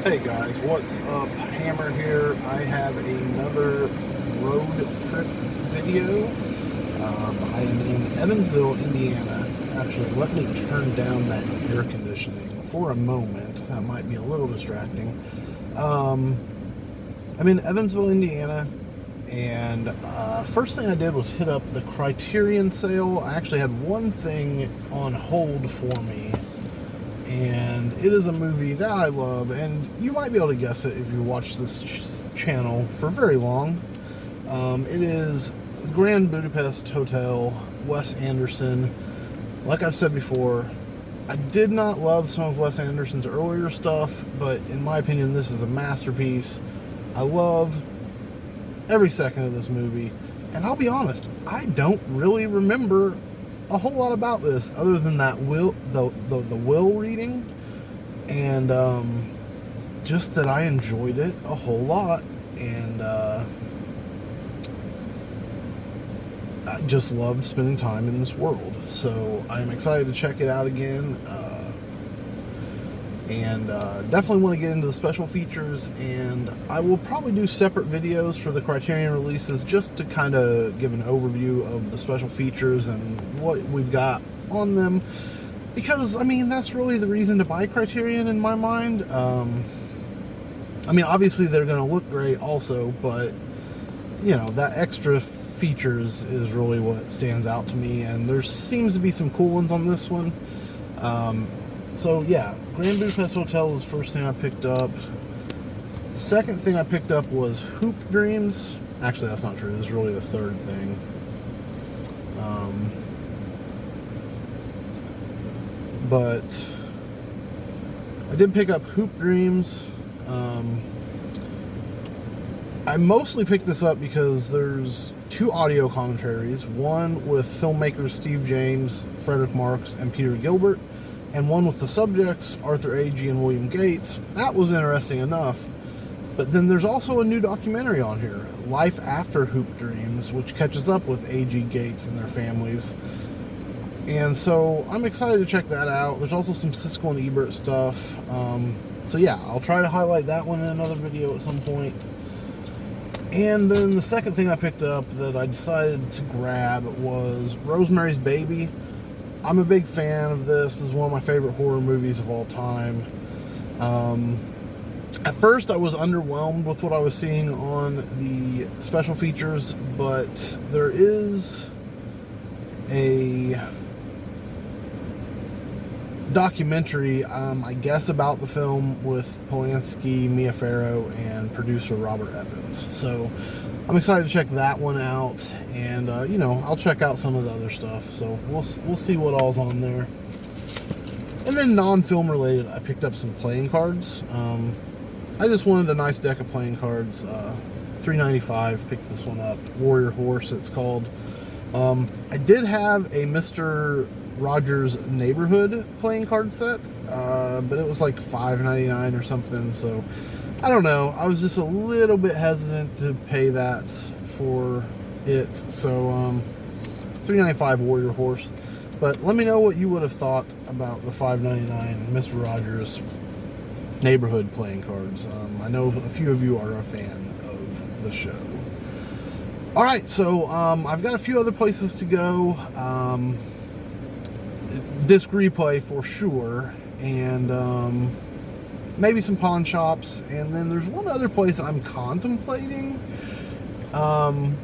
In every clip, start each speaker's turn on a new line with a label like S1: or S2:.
S1: Hey guys, what's up? Hammer here. I have another road trip video. I am in Evansville, Indiana. Actually, let me turn down that air conditioning for a moment. That might be a little distracting. I'm in Evansville, Indiana, and first thing I did was hit up the Criterion sale. I actually had one thing on hold for me, and it is a movie that I love, and you might be able to guess it if you watch this channel for very long. It is Grand Budapest Hotel, Wes Anderson. Like I've said before, I did not love some of Wes Anderson's earlier stuff, but in my opinion, this is a masterpiece. I love every second of this movie, and I'll be honest, I don't really remember a whole lot about this other than that the will reading, and just that I enjoyed it a whole lot, and I just loved spending time in this world. So I'm excited to check it out again, and definitely want to get into the special features, and I will probably do separate videos for the Criterion releases just to kind of give an overview of the special features and what we've got on them, because I mean that's really the reason to buy Criterion in my mind. I mean, obviously they're going to look great also, but you know, that extra features is really what stands out to me, and there seems to be some cool ones on this one. So yeah, Grand Budapest Hotel was the first thing I picked up. Second thing I picked up was Hoop Dreams. Actually, that's not true. This is really the third thing. But I did pick up Hoop Dreams. I mostly picked this up because there's two audio commentaries, one with filmmakers Steve James, Frederick Marks, and Peter Gilbert, and one with the subjects, Arthur Agee and William Gates. That was interesting enough. But then there's also a new documentary on here, Life After Hoop Dreams, which catches up with Agee, Gates, and their families. And so I'm excited to check that out. There's also some Siskel and Ebert stuff. So yeah, I'll try to highlight that one in another video at some point. And then the second thing I picked up that I decided to grab was Rosemary's Baby. I'm a big fan of this. This is one of my favorite horror movies of all time. At first I was underwhelmed with what I was seeing on the special features, but there is a documentary, I guess, about the film with Polanski, Mia Farrow, and producer Robert Evans. So I'm excited to check that one out, and you know, I'll check out some of the other stuff. So we'll see what all's on there. And then non-film related, I picked up some playing cards. I just wanted a nice deck of playing cards. $3.95. Picked this one up. Warrior Horse, it's called. I did have a Mr. Rogers Neighborhood playing card set, but it was like $5.99 or something, so I don't know. I was just a little bit hesitant to pay that for it, so $3.95 Warrior Horse. But let me know what you would have thought about the $5.99 Mr. Rogers Neighborhood playing cards. I know a few of you are a fan of the show. Alright, so I've got a few other places to go. Disc replay for sure, and maybe some pawn shops, and then there's one other place I'm contemplating. I've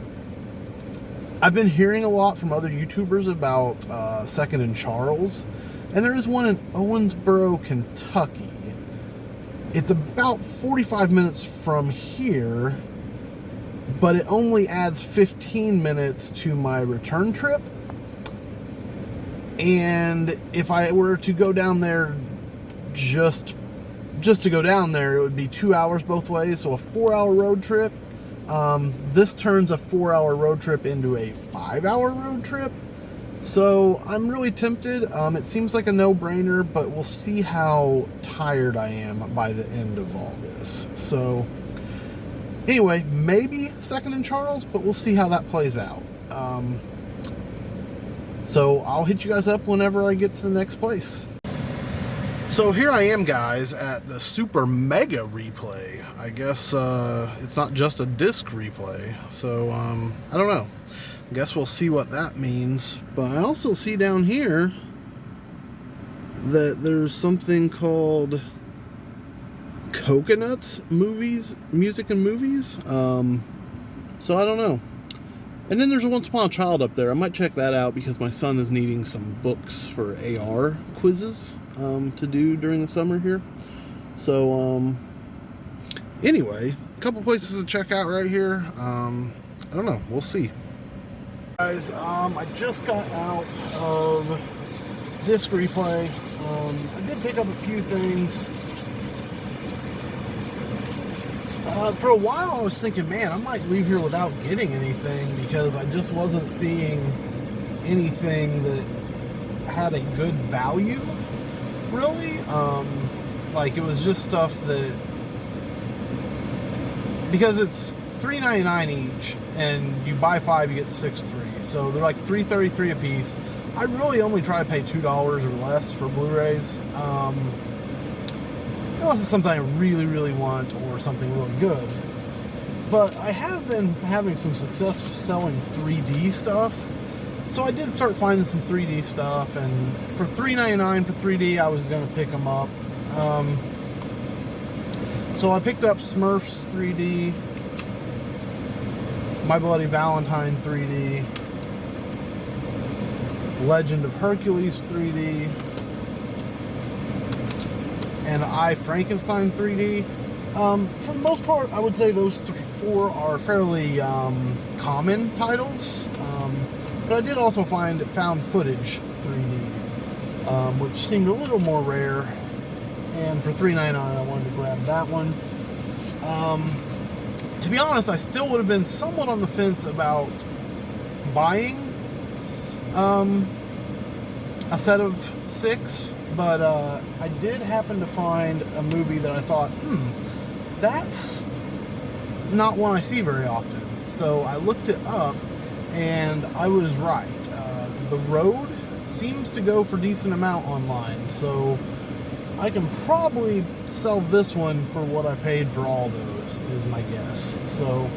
S1: been hearing a lot from other YouTubers about Second and Charles, and there is one in Owensboro, Kentucky. It's about 45 minutes from here, but it only adds 15 minutes to my return trip. And if I were to go down there just to go down there, it would be 2 hours both ways, so a 4-hour road trip. This turns a 4-hour road trip into a 5-hour road trip. So I'm really tempted. It seems like a no-brainer, but we'll see how tired I am by the end of all this. So anyway, maybe Second and Charles, but we'll see how that plays out. So I'll hit you guys up whenever I get to the next place. So here I am, guys, at the Super Mega Replay. I guess it's not just a disc replay. So, I don't know. I guess we'll see what that means. But I also see down here that there's something called Coconuts Movies, Music and Movies. So I don't know. And then there's a Once Upon a Child up there. I might check that out because my son is needing some books for AR quizzes to do during the summer here. So anyway, a couple places to check out right here. I don't know. We'll see. Guys, I just got out of disc replay. I did pick up a few things. For a while I was thinking, man, I might leave here without getting anything because I just wasn't seeing anything that had a good value, really. Like, it was just stuff that, because it's $3.99 each and you buy 5 you get the 6 free, so they're like $3.33 a piece. I really only try to pay $2 or less for Blu-rays, unless it's something I really, really want or something really good. But I have been having some success selling 3D stuff. So I did start finding some 3D stuff, and for $3.99 for 3D, I was going to pick them up. So I picked up Smurfs 3D, My Bloody Valentine 3D, Legend of Hercules 3D, and I, Frankenstein 3D. For the most part, I would say those 4 are fairly common titles. But I did also find found footage 3D, which seemed a little more rare. And for $3.99, I wanted to grab that one. To be honest, I still would have been somewhat on the fence about buying a set of 6. But I did happen to find a movie that I thought, that's not one I see very often. So I looked it up, and I was right. The Road seems to go for a decent amount online, so I can probably sell this one for what I paid for all those, is my guess. So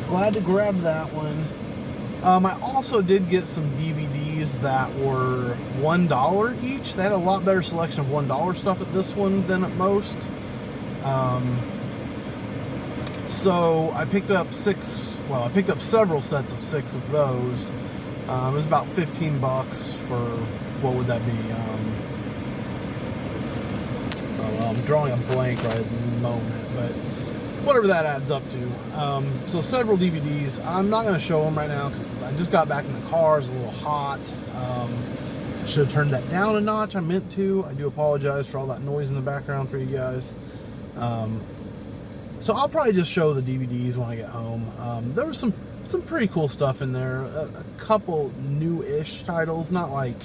S1: glad to grab that one. I also did get some DVDs that were $1 each. They had a lot better selection of $1 stuff at this one than at most. So I picked up I picked up several sets of 6 of those. It was about $15 for, what would that be? I'm drawing a blank right at the moment, but whatever that adds up to. So several DVDs. I'm not going to show them right now because I just got back in the car. It's a little hot. Should have turned that down a notch. I meant to. I do apologize for all that noise in the background for you guys. So I'll probably just show the DVDs when I get home. There was some pretty cool stuff in there. A couple new-ish titles, not like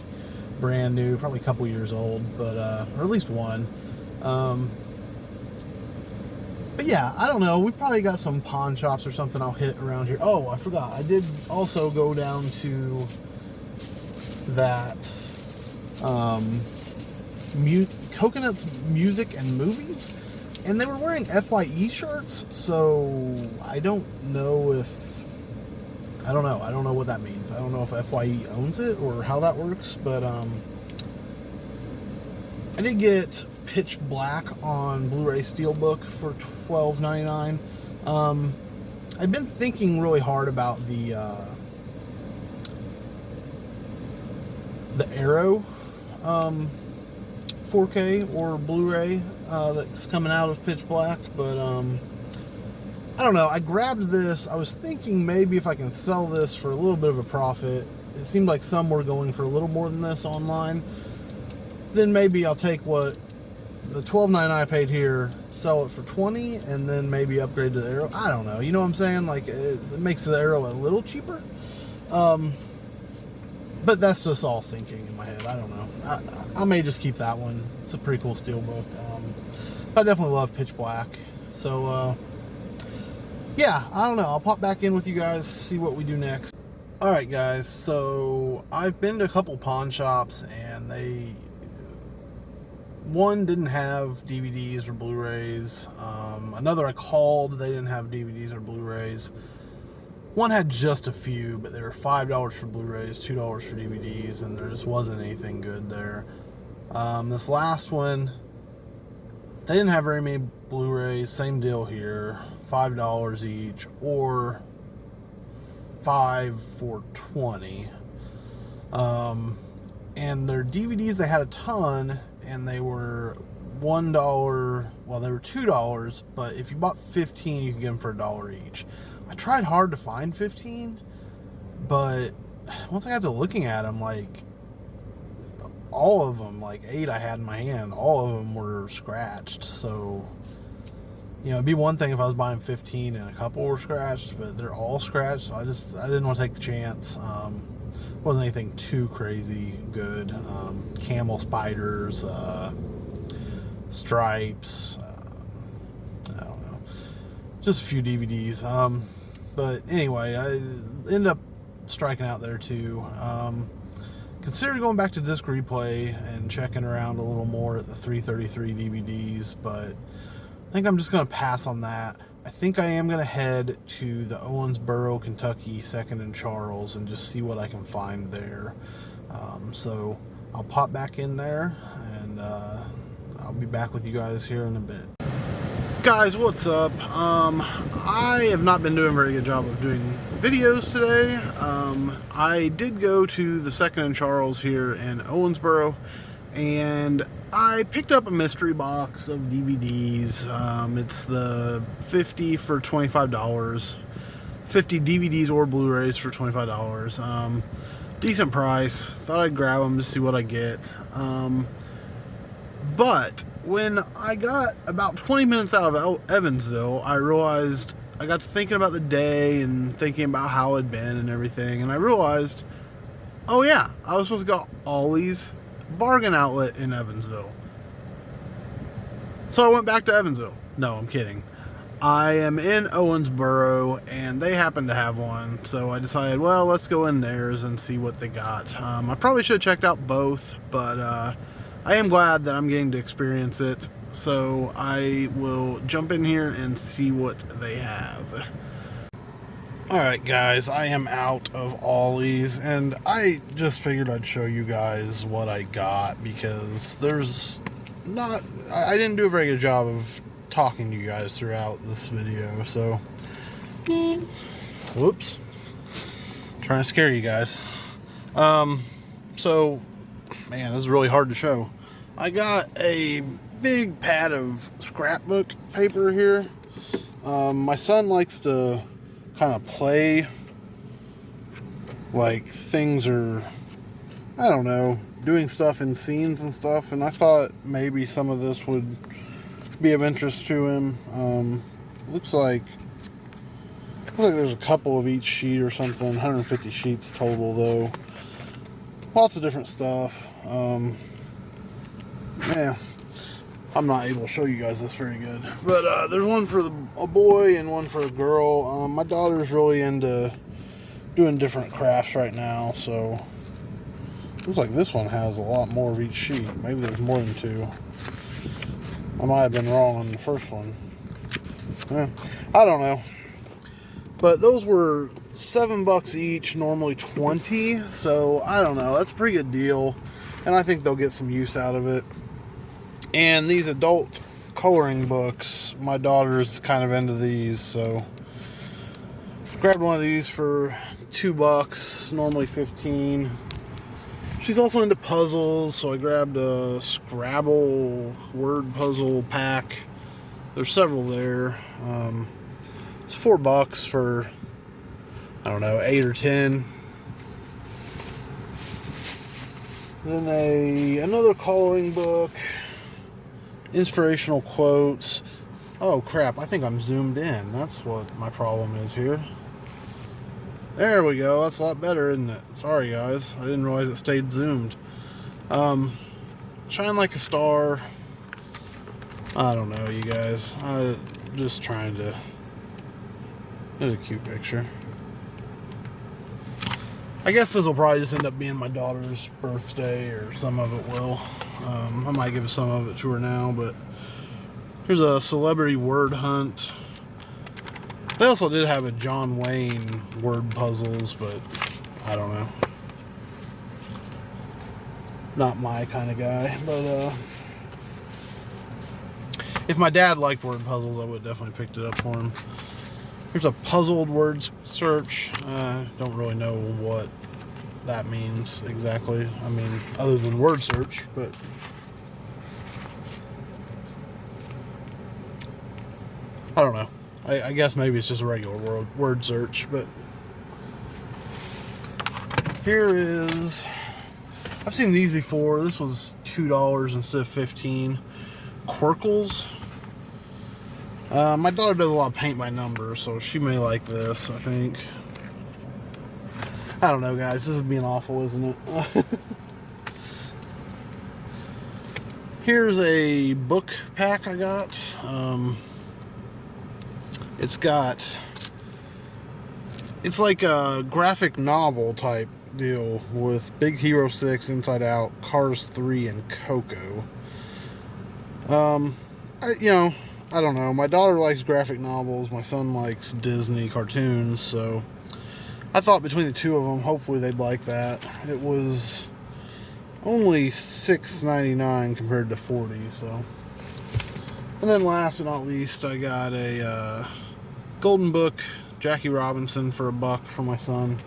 S1: brand new, probably a couple years old, but or at least one. But yeah, I don't know. We probably got some pawn shops or something I'll hit around here. Oh, I forgot. I did also go down to that Coconuts Music and Movies, and they were wearing FYE shirts, so I don't know what that means. I don't know if FYE owns it or how that works, but I did get Pitch Black on Blu-ray Steelbook for $12.99. I've been thinking really hard about the Arrow 4K or Blu-ray that's coming out of Pitch Black, but I don't know. I grabbed this. I was thinking maybe if I can sell this for a little bit of a profit. It seemed like some were going for a little more than this online. Then maybe I'll take what the $12.99 I paid here, sell it for $20, and then maybe upgrade to the Arrow. I don't know. You know what I'm saying? Like, it makes the Arrow a little cheaper. But that's just all thinking in my head. I don't know. I may just keep that one. It's a pretty cool Steelbook. I definitely love Pitch Black. So, yeah, I don't know. I'll pop back in with you guys, see what we do next. Alright, guys. So, I've been to a couple pawn shops, and One didn't have DVDs or Blu-rays. Another I called, they didn't have DVDs or Blu-rays. One had just a few, but they were $5 for Blu-rays, $2 for DVDs, and there just wasn't anything good there. This last one, they didn't have very many Blu-rays. Same deal here, $5 each, or 5 for 20. And their DVDs, they had a ton, and they were $1. Well, they were $2, but if you bought 15, you could get them for $1 each. I tried hard to find 15, but once I got to looking at them, like, all of them, like 8 I had in my hand, all of them were scratched. So, you know, it'd be one thing if I was buying 15 and a couple were scratched, but they're all scratched, so I didn't want to take the chance. Wasn't anything too crazy good. Camel spiders, stripes, I don't know, just a few DVDs. But anyway, I ended up striking out there too. Considered going back to disc replay and checking around a little more at the 333 DVDs, but I think I'm just going to pass on that. I think I am going to head to the Owensboro, Kentucky 2nd and Charles and just see what I can find there. So I'll pop back in there, and I'll be back with you guys here in a bit. Guys, what's up? I have not been doing a very good job of doing videos today. I did go to the 2nd and Charles here in Owensboro, and I picked up a mystery box of DVDs. It's the 50 for $25. 50 DVDs or Blu-rays for $25. Decent price. Thought I'd grab them to see what I get. But when I got about 20 minutes out of Evansville, I realized, I got to thinking about the day and thinking about how it had been and everything, and I realized, oh yeah, I was supposed to go to Ollie's Bargain Outlet in Evansville. So I went back to Evansville. No, I'm kidding. I am in Owensboro, and they happen to have one, so I decided, well, let's go in theirs and see what they got. I probably should have checked out both, but I am glad that I'm getting to experience it, so I will jump in here and see what they have. Alright guys, I am out of Ollie's, and I just figured I'd show you guys what I got, because I didn't do a very good job of talking to you guys throughout this video, so whoops, trying to scare you guys. So man, this is really hard to show. I got a big pad of scrapbook paper here. My son likes to kind of play like things are, I don't know, doing stuff in scenes and stuff, and I thought maybe some of this would be of interest to him. Looks like there's a couple of each sheet or something. 150 sheets total though. Lots of different stuff. Yeah, I'm not able to show you guys this very good, but there's one for a boy and one for a girl. My daughter's really into doing different crafts right now, so looks like this one has a lot more of each sheet. Maybe there's more than 2. I might have been wrong on the first one. I don't know. But those were $7 each, normally 20. So I don't know. That's a pretty good deal, and I think they'll get some use out of it. And these adult coloring books, my daughter's kind of into these, so grabbed one of these for $2, normally 15. She's also into puzzles, so I grabbed a Scrabble word puzzle pack. There's several there. It's $4 for, I don't know, 8 or 10. Then another coloring book, inspirational quotes. Oh crap, I think I'm zoomed in. That's what my problem is here. There we go. That's a lot better, isn't it? Sorry guys, I didn't realize it stayed zoomed. Shine like a star. I don't know, you guys. I'm just trying to. There's a cute picture. I guess this will probably just end up being my daughter's birthday, or some of it will. I might give some of it to her now, but here's a celebrity word hunt. They also did have a John Wayne word puzzles, but I don't know. Not my kind of guy, but if my dad liked word puzzles, I would have definitely picked it up for him. Here's a puzzled word search. Don't really know what that means exactly. I mean, other than word search, but I don't know. I guess maybe it's just a regular word search, but here is, I've seen these before. This was $2 instead of $15. Quirkles. My daughter does a lot of paint by number, so she may like this, I think. I don't know, guys. This is being awful, isn't it? Here's a book pack I got. It's like a graphic novel type deal with Big Hero 6, Inside Out, Cars 3, and Coco. I don't know. My daughter likes graphic novels. My son likes Disney cartoons, so I thought between the two of them, hopefully they'd like that. It was only $6.99 compared to $40, so. And then last but not least, I got a Golden Book Jackie Robinson for $1 for my son.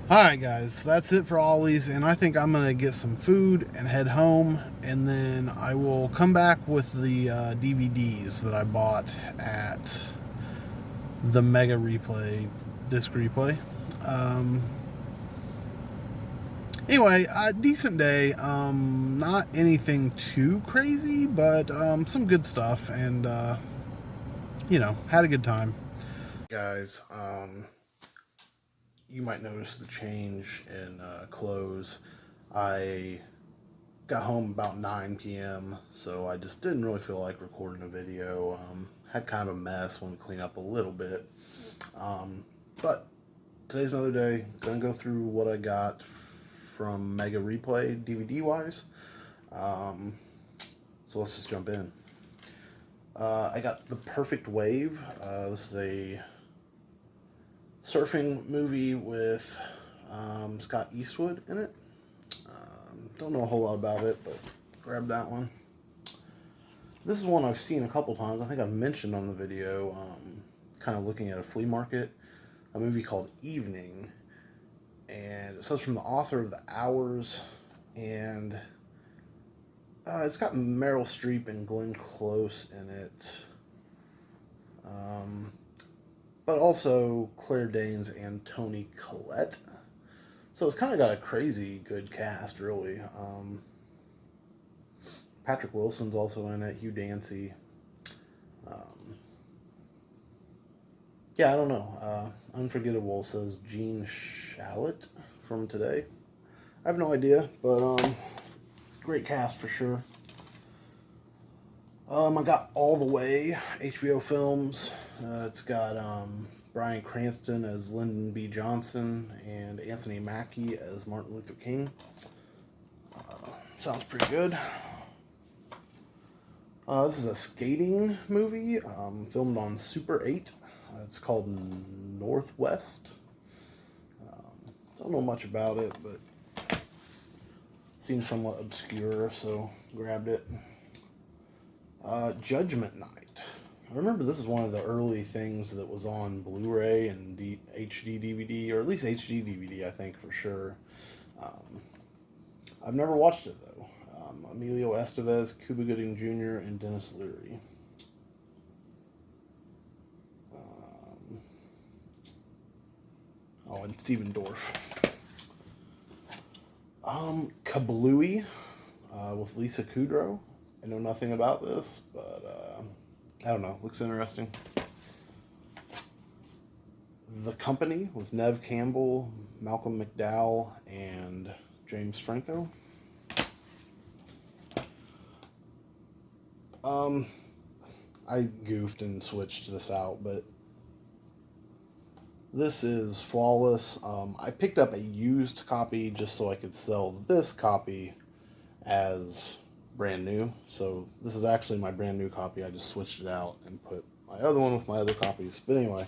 S1: Alright guys, that's it for all these, and I think I'm going to get some food and head home, and then I will come back with the DVDs that I bought at the Mega Replay, Disc Replay. Anyway, a decent day, not anything too crazy, but some good stuff, and had a good time. Guys, you might notice the change in clothes. I got home about 9 p.m., so I just didn't really feel like recording a video. Had kind of a mess, wanted to clean up a little bit. But today's another day. Gonna go through what I got from Mega Replay DVD-wise. So let's just jump in. I got The Perfect Wave. This is a surfing movie with Scott Eastwood in it. Don't know a whole lot about it, but grab that one. This is one I've seen a couple times. I think I've mentioned on the video, kind of looking at a flea market, a movie called Evening. And it says from the author of The Hours, and it's got Meryl Streep and Glenn Close in it. But also Claire Danes and Toni Collette. So it's kind of got a crazy good cast, really. Patrick Wilson's also in it, Hugh Dancy. Yeah, I don't know. Unforgettable says Gene Shalit from Today. I have no idea, but great cast for sure. I got All the Way, HBO Films. It's got Bryan Cranston as Lyndon B. Johnson and Anthony Mackie as Martin Luther King. Sounds pretty good. This is a skating movie filmed on Super 8. It's called Northwest. Don't know much about it, but seems somewhat obscure, so grabbed it. Judgment Night. I remember this is one of the early things that was on Blu-ray and HD DVD, or at least HD DVD, I think, for sure. I've never watched it, though. Emilio Estevez, Cuba Gooding Jr., and Dennis Leary. And Stephen Dorff. Kablooey with Lisa Kudrow. I know nothing about this, but I don't know. Looks interesting. The Company with Neve Campbell, Malcolm McDowell, and James Franco. I goofed and switched this out, but This is flawless. I picked up a used copy just so I could sell this copy as brand new. So this is actually my brand new copy. I just switched it out and put my other one with my other copies. But anyway,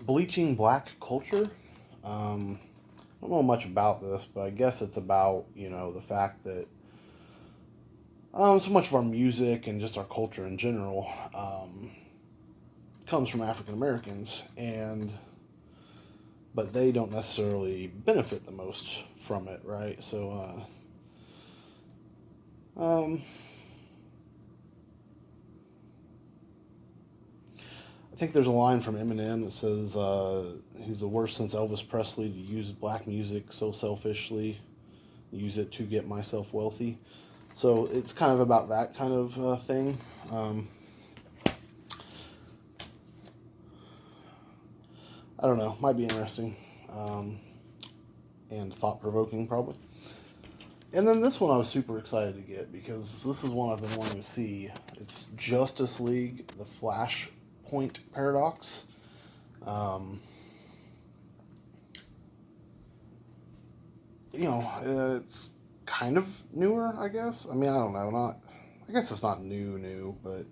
S1: Bleaching Black Culture. I don't know much about this, but I guess it's about, the fact that so much of our music and just our culture in general comes from African Americans, but they don't necessarily benefit the most from it, right? So, I think there's a line from Eminem that says he's the worst since Elvis Presley to use black music so selfishly, use it to get myself wealthy. So it's kind of about that kind of thing. I don't know, might be interesting and thought-provoking probably. And then this one I was super excited to get because this is one I've been wanting to see. It's Justice League, the Flashpoint Paradox. It's kind of newer, I guess. I mean, I don't know. I guess it's not new, but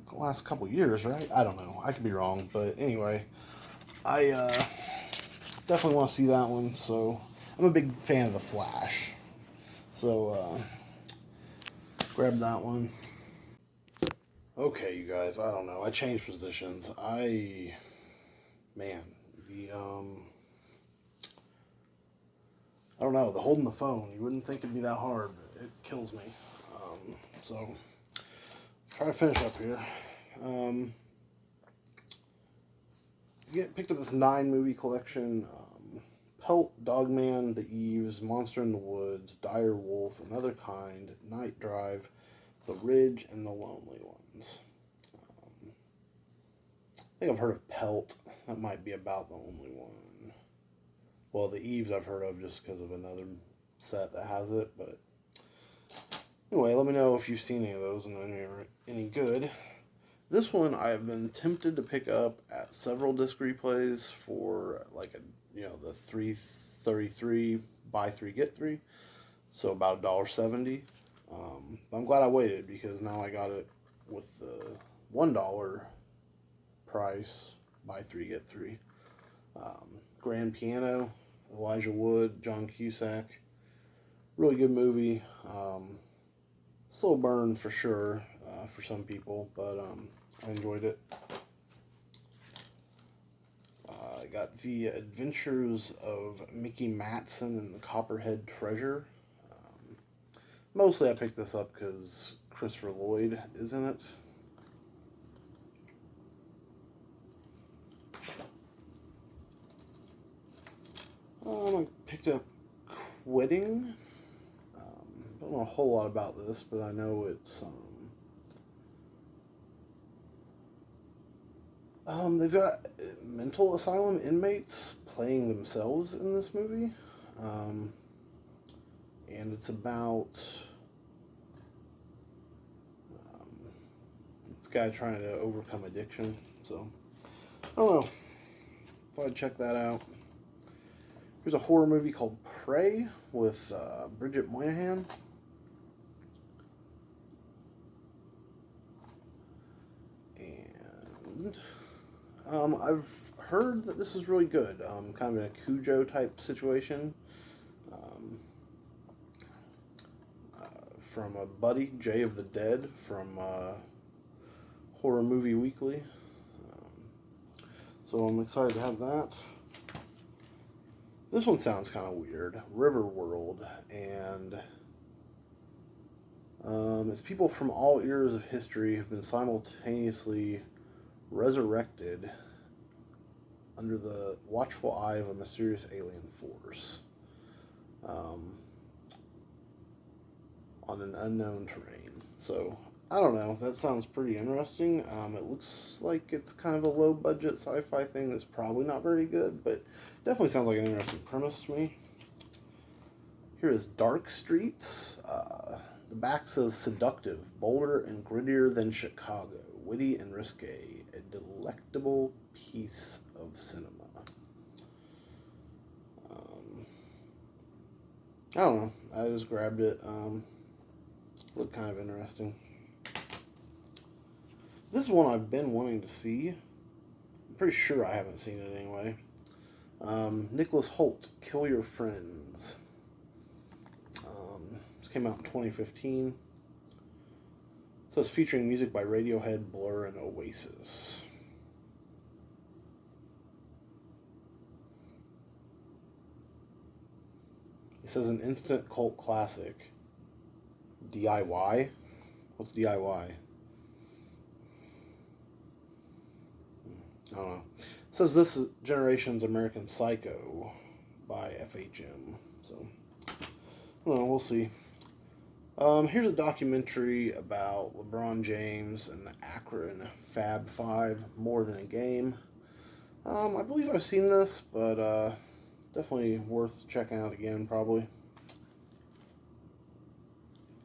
S1: the last couple years, right? I don't know. I could be wrong, but anyway, I definitely want to see that one. So I'm a big fan of the Flash. So grab that one. Okay, you guys. I don't know. I changed positions. Man, the I don't know, the holding the phone, you wouldn't think it'd be that hard, but it kills me. So, try to finish up here. Picked up this 9-movie collection. Pelt, Dogman, The Eves, Monster in the Woods, Dire Wolf, Another Kind, Night Drive, The Ridge, and The Lonely Ones. I think I've heard of Pelt. That might be about the only one. Well, The Eves I've heard of just because of another set that has it, but anyway, let me know if you've seen any of those and any good. This one I've been tempted to pick up at several disc replays for the 333 buy 3 get 3, so about $1.70. I'm glad I waited because now I got it with the $1 price, buy 3 get 3. Grand Piano, Elijah Wood, John Cusack. Really good movie. Slow burn for sure for some people, but I enjoyed it. I got The Adventures of Mickey Matson and the Copperhead Treasure. Mostly I picked this up because Christopher Lloyd is in it. I picked up Quitting. Don't know a whole lot about this, but I know it's they've got mental asylum inmates playing themselves in this movie, and it's about this guy trying to overcome addiction. So I don't know. Thought I'd check that out. There's a horror movie called Prey with Bridget Moynihan. And I've heard that this is really good. Kind of in a Cujo type situation. From a buddy, Jay of the Dead, from Horror Movie Weekly. So I'm excited to have that. This one sounds kind of weird. Riverworld, and it's people from all eras of history have been simultaneously resurrected under the watchful eye of a mysterious alien force on an unknown terrain. So, I don't know. That sounds pretty interesting. It looks like it's kind of a low-budget sci-fi thing that's probably not very good, but definitely sounds like an interesting premise to me. Here is Dark Streets. The back says seductive, bolder and grittier than Chicago, witty and risque, delectable piece of cinema. I don't know. I just grabbed it. Looked kind of interesting. This is one I've been wanting to see. I'm pretty sure I haven't seen it anyway. Nicholas Hoult, Kill Your Friends. This came out in 2015. It says featuring music by Radiohead, Blur, and Oasis. It says an instant cult classic. DIY? What's DIY? I don't know. It says this generation's American Psycho by FHM. So, I don't know, we'll see. Here's a documentary about LeBron James and the Akron Fab Five, More Than a Game. I believe I've seen this, but definitely worth checking out again, probably.